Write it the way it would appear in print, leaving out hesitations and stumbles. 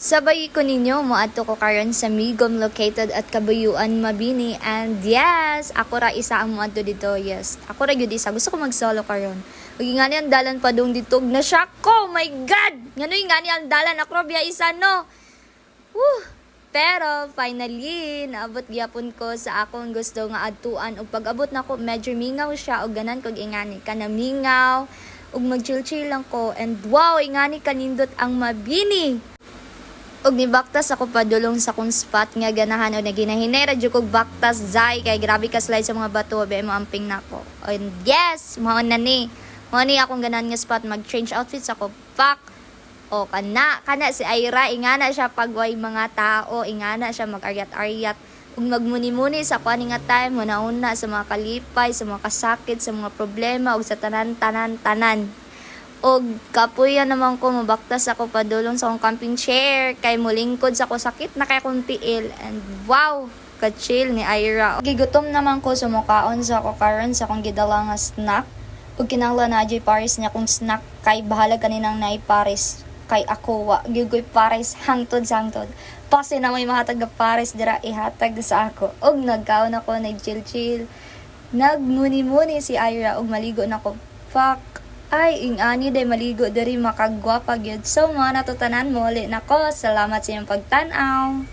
Sabay ko ninyo, moadto ko karon sa Migom located at Kabayuan, Mabini. And yes, ako ra isa ang moadto dito. Yes, ako ra gyud isa. Gusto ko mag-solo karon. Ugi nga ni ang dalan pa dong dito. Na-shock ko, my God! Nganoy nga ni ang dalan. Ako ra biya isa, no? Woo! Pero finally, naabot gyapon ko sa akong gusto nga adtuan. Ug pag-abot nako, medyo mingaw siya. Ug ganan kog ingani ka na mingaw. Ug mag-chill-chill lang ko. And wow, ingani kanindot ang Mabini. Og nibaktas ako padulong sa kong spot nga ganahan o naginahinay radyo kog baktas zay kay grabe ka slide sa mga bato be mo amping nako. And yes, mao na ni. Mao ni akong ganahan nga spot mag-change outfits ako. Fuck. O kana si Ira ingana siya pagway mga tao, ingana siya mag-aryat-aryat ug magmuni-muni sa kuan nga time una-una sa mga kalipay, sa mga kasakit, sa mga problema ug sa tanan-tanan. Og kapuya naman ko mabaktas ako padulong sa akong camping chair kay mulingkod sa ko sakit na kay akong tiil and wow ka-chill ni Ira. Gigutom naman ko sumukaon sa ako karon sa akong gidala nga snack ug kinahanglan na jay pares niya kung snack kay bahala kaninang nay pares kay ako wa gyugoy pares hangtod sa hangtod pasi na may mahatag nga pares dira ihatag sa ako og nagkaon ako na chill nagmuni-muni si Ira og maligo na ko. Fuck. Ay, ingani day maligo dari makagwapa gyud. So, mga natutanan mo ulit nako. Salamat sa iyong pagtanaw.